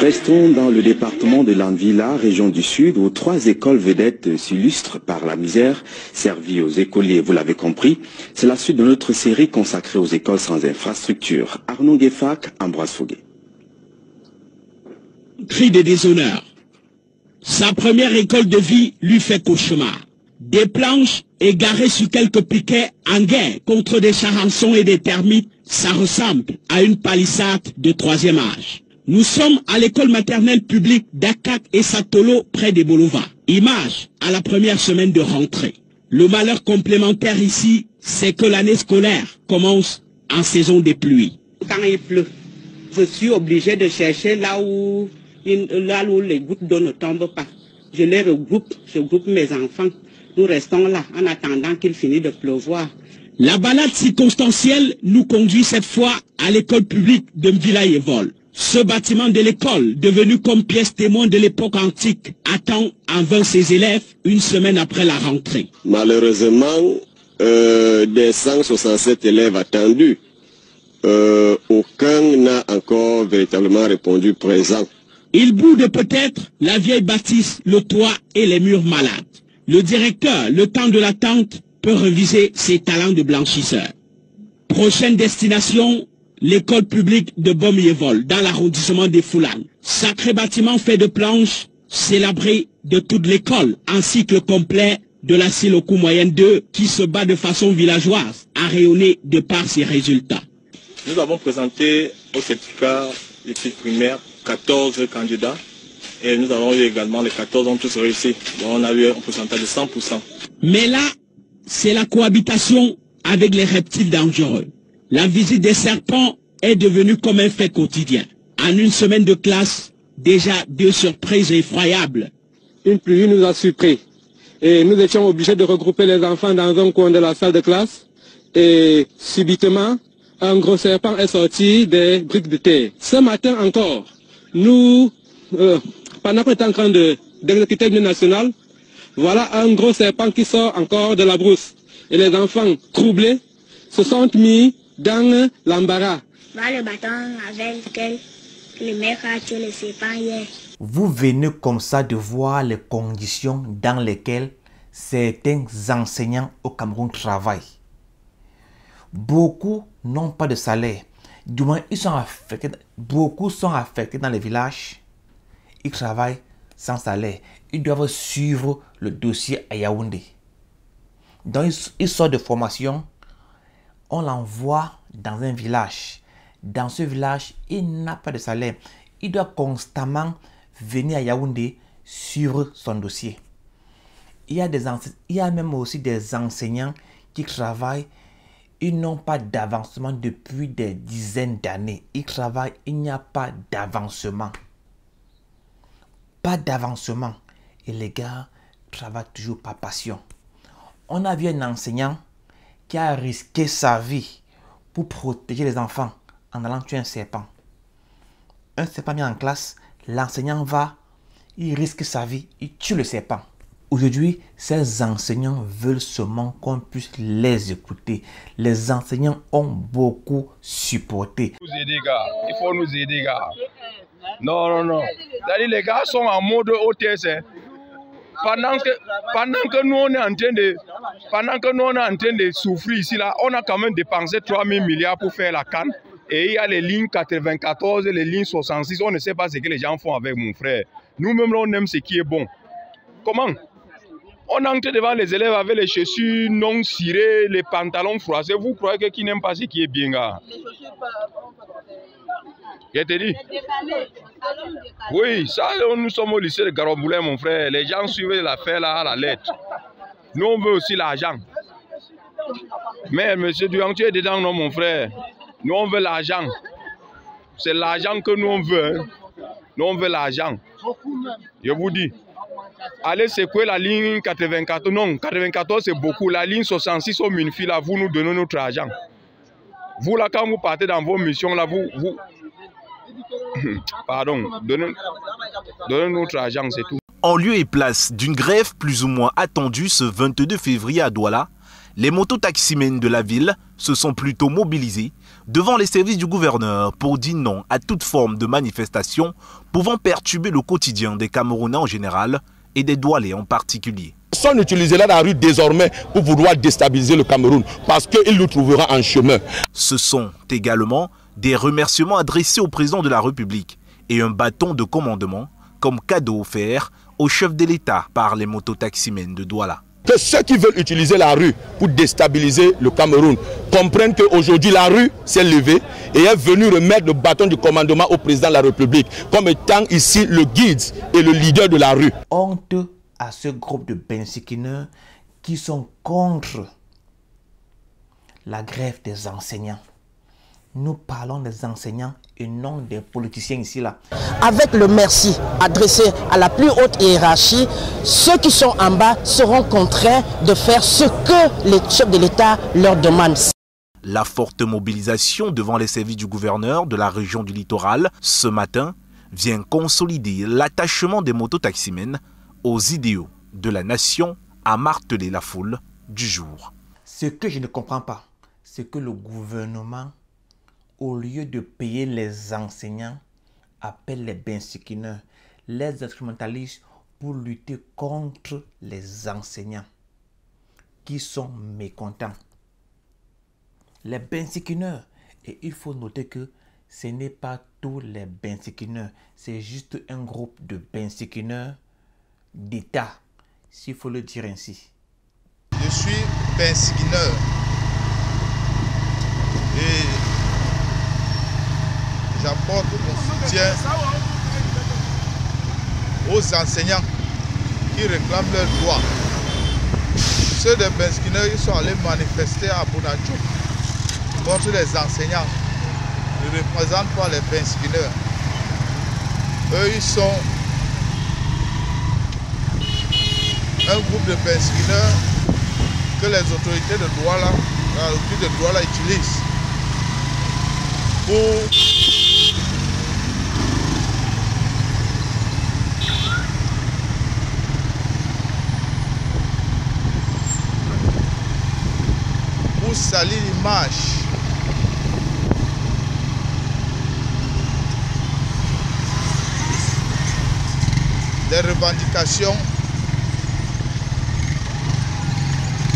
Restons dans le département de l'Anvila, région du Sud, où 3 écoles vedettes s'illustrent par la misère servie aux écoliers. Vous l'avez compris, c'est la suite de notre série consacrée aux écoles sans infrastructure. Arnaud Gueffak, Ambroise Foguet. Cri de déshonneur. Sa première école de vie lui fait cauchemar. Des planches égarées sur quelques piquets en guerre contre des charançons et des termites, ça ressemble à une palissade de 3e âge. Nous sommes à l'école maternelle publique d'Akak et Satolo près des Bolova. Image à la première semaine de rentrée. Le malheur complémentaire ici, c'est que l'année scolaire commence en saison des pluies. Quand il pleut, je suis obligé de chercher là où les gouttes d'eau ne tombent pas. Je les regroupe, je groupe mes enfants. Nous restons là en attendant qu'il finisse de pleuvoir. La balade circonstancielle nous conduit cette fois à l'école publique de Mvila-Yevol. Ce bâtiment de l'école, devenu comme pièce témoin de l'époque antique, attend en vain ses élèves une semaine après la rentrée. Malheureusement, des 167 élèves attendus, aucun n'a encore véritablement répondu présent. Il boude peut-être la vieille bâtisse, le toit et les murs malades. Le directeur, le temps de l'attente, peut reviser ses talents de blanchisseur. Prochaine destination, l'école publique de Bom-Yevol, dans l'arrondissement des Foulan. Sacré bâtiment fait de planches, c'est l'abri de toute l'école, en cycle complet de la Silokou moyenne 2, qui se bat de façon villageoise, à rayonner de par ses résultats. Nous avons présenté au certificat d'études primaires 14 candidats et nous avons eu également les 14 ont tous réussi. Donc on a eu un pourcentage de 100%. Mais là, c'est la cohabitation avec les reptiles dangereux. La visite des serpents est devenue comme un fait quotidien. En une semaine de classe, déjà 2 surprises effroyables. Une pluie nous a surpris et nous étions obligés de regrouper les enfants dans un coin de la salle de classe et subitement, un gros serpent est sorti des briques de terre. Ce matin encore, nous, pendant qu'on est en train d'exécuter l'hymne national, voilà un gros serpent qui sort encore de la brousse. Et les enfants troublés se sont mis dans l'embarras. Voilà le bâton avec lequel le maire a tué le serpent hier. Vous venez comme ça de voir les conditions dans lesquelles certains enseignants au Cameroun travaillent. Beaucoup n'ont pas de salaire. Du moins, ils sont affectés. Beaucoup sont affectés dans les villages. Ils travaillent sans salaire. Ils doivent suivre le dossier à Yaoundé. Donc, ils sortent de formation. On l'envoie dans un village. Dans ce village, il n'a pas de salaire. Il doit constamment venir à Yaoundé suivre son dossier. Il y a même aussi des enseignants qui travaillent. Ils n'ont pas d'avancement depuis des dizaines d'années. Ils travaillent, il n'y a pas d'avancement. Pas d'avancement. Et les gars travaillent toujours par passion. On a vu un enseignant qui a risqué sa vie pour protéger les enfants en allant tuer un serpent. Un serpent mis en classe, l'enseignant va, il risque sa vie, il tue le serpent. Aujourd'hui, ces enseignants veulent seulement qu'on puisse les écouter. Les enseignants ont beaucoup supporté. Nous aider, gars. Il faut nous aider, gars. Non. Les gars sont en mode OTS. Pendant que nous on est en train de souffrir ici, là, on a quand même dépensé 3 000 milliards pour faire la canne. Et il y a les lignes 94 et les lignes 66. On ne sait pas ce que les gens font avec mon frère. Nous-mêmes, on aime ce qui est bon. Comment? On entre devant les élèves avec les chaussures non cirées, les pantalons froissés. Vous croyez que qui n'aime pas ce qui est bien, gars? Je te dis. Oui, ça, nous sommes au lycée de Garamboulet, mon frère. Les gens suivent l'affaire là à la lettre. Nous, on veut aussi l'argent. Mais monsieur Duang, tu es dedans, non, mon frère? Nous, on veut l'argent. C'est l'argent que nous, on veut. Hein. Nous, on veut l'argent. Je vous dis. Allez secouer la ligne 94. Non, 94 c'est beaucoup. La ligne 66 au Minfi, là, vous nous donnez notre argent. Vous là, quand vous partez dans vos missions, là, vous... Pardon, donnez notre argent, c'est tout. En lieu et place d'une grève plus ou moins attendue ce 22 février à Douala, Les mototaximens de la ville se sont plutôt mobilisés devant les services du gouverneur pour dire non à toute forme de manifestation pouvant perturber le quotidien des Camerounais en général et des Doualais en particulier. Personne n'utilisera la rue désormais pour vouloir déstabiliser le Cameroun parce qu'il nous trouvera en chemin. Ce sont également des remerciements adressés au président de la République et un bâton de commandement comme cadeau offert au chef de l'État par les mototaximens de Douala. Que ceux qui veulent utiliser la rue pour déstabiliser le Cameroun comprennent qu'aujourd'hui la rue s'est levée et est venue remettre le bâton du commandement au président de la République comme étant ici le guide et le leader de la rue. Honte à ce groupe de bensikineurs qui sont contre la grève des enseignants. Nous parlons des enseignants et non des politiciens ici là. Avec le merci adressé à la plus haute hiérarchie, ceux qui sont en bas seront contraints de faire ce que les chefs de l'État leur demandent. La forte mobilisation devant les services du gouverneur de la région du littoral ce matin vient consolider l'attachement des mototaximens aux idéaux de la nation, a martelé la foule du jour. Ce que je ne comprends pas, c'est que le gouvernement, au lieu de payer les enseignants, appelle les bensikineurs, les instrumentalise pour lutter contre les enseignants qui sont mécontents. Les bensikineurs, et il faut noter que ce n'est pas tous les bensikineurs, c'est juste un groupe de bensikineurs d'État, s'il faut le dire ainsi. Je suis bensikineur et j'apporte mon soutien aux enseignants qui réclament leurs droits. Ceux des bensikineurs qui sont allés manifester à Bounadjouk contre les enseignants ne représentent pas les bensikineurs. Eux, ils sont un groupe de bensikineurs que les autorités de Douala, utilisent pour salir l'image des revendications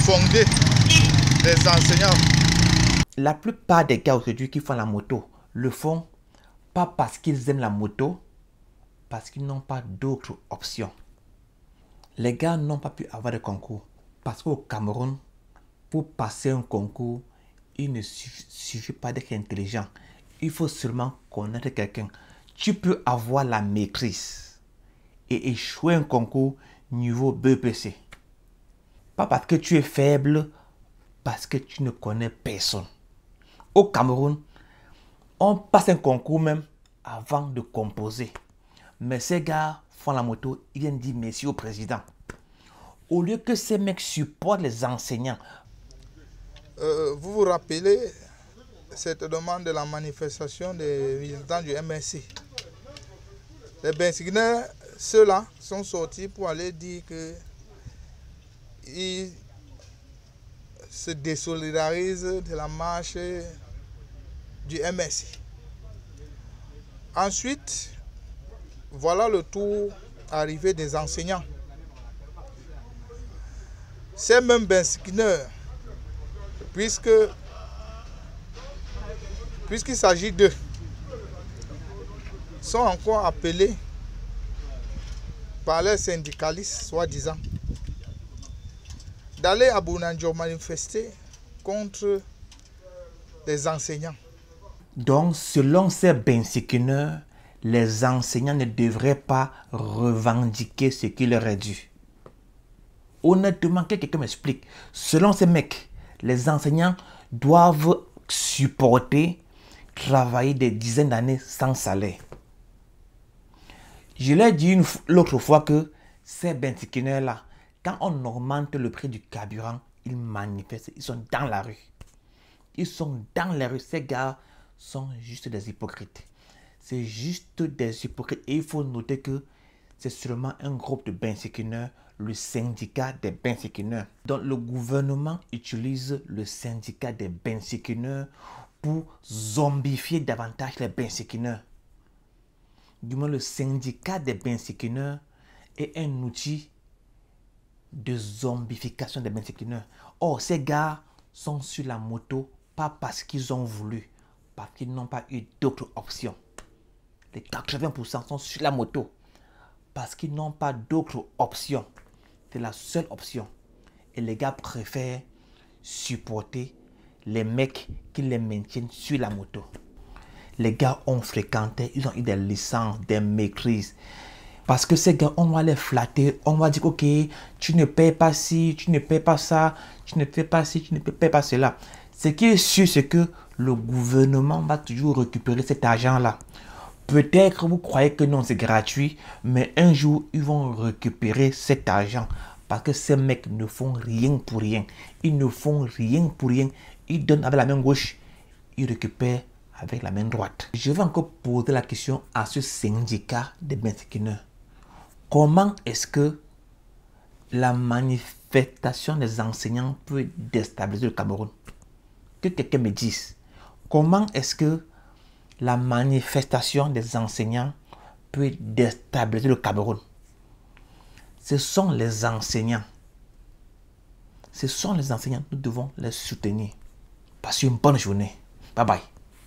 fondées des enseignants. La plupart des gars aujourd'hui qui font la moto le font pas parce qu'ils aiment la moto, parce qu'ils n'ont pas d'autres options. Les gars n'ont pas pu avoir de concours parce qu'au Cameroun, pour passer un concours, il ne suffit pas d'être intelligent. Il faut seulement connaître quelqu'un. Tu peux avoir la maîtrise et échouer un concours niveau BPC. Pas parce que tu es faible, parce que tu ne connais personne. Au Cameroun, on passe un concours même avant de composer. Mais ces gars font la moto, ils viennent dire merci au président. Au lieu que ces mecs supportent les enseignants. Vous vous rappelez cette demande de la manifestation des militants du MSC. Les bensikineurs, ceux-là, sont sortis pour aller dire que ils se désolidarisent de la marche du MSC. Ensuite, voilà le tour arrivé des enseignants. Ces mêmes bensikineurs, puisqu'il s'agit d'eux, sont encore appelés par les syndicalistes, soi-disant, d'aller à Bounadjouk manifester contre les enseignants. Donc, selon ces bensikineurs, les enseignants ne devraient pas revendiquer ce qui leur est dû. Honnêtement, que quelqu'un m'explique. Selon ces mecs, les enseignants doivent supporter, travailler des dizaines d'années sans salaire. Je l'ai dit l'autre fois que ces bensikineurs-là, quand on augmente le prix du carburant, ils manifestent, ils sont dans la rue. Ils sont dans la rue. Ces gars sont juste des hypocrites. C'est juste des hypocrites. Et il faut noter que c'est seulement un groupe de bensikineurs. le syndicat des benséquineurs. Donc le gouvernement utilise le syndicat des benséquineurs pour zombifier davantage les benséquineurs. Du moins, le syndicat des benséquineurs est un outil de zombification des benséquineurs. Or, ces gars sont sur la moto pas parce qu'ils ont voulu, parce qu'ils n'ont pas eu d'autres options. Les 80% sont sur la moto parce qu'ils n'ont pas d'autres options. C'est la seule option. Et les gars préfèrent supporter les mecs qui les maintiennent sur la moto. Les gars ont fréquenté, ils ont eu des licences, des maîtrises. Parce que ces gars, on va les flatter, on va dire, ok, tu ne payes pas ci, tu ne payes pas ça, tu ne payes pas ci, tu ne payes pas cela. Ce qui est sûr, c'est que le gouvernement va toujours récupérer cet argent-là. Peut-être vous croyez que non, c'est gratuit, mais un jour, ils vont récupérer cet argent. Parce que ces mecs ne font rien pour rien. Ils ne font rien pour rien. Ils donnent avec la main gauche, ils récupèrent avec la main droite. Je vais encore poser la question à ce syndicat des benséquineurs. Comment est-ce que la manifestation des enseignants peut déstabiliser le Cameroun? Que quelqu'un me dise. Comment est-ce que la manifestation des enseignants peut déstabiliser le Cameroun? Ce sont les enseignants. Ce sont les enseignants. Nous devons les soutenir. Passez une bonne journée. Bye bye.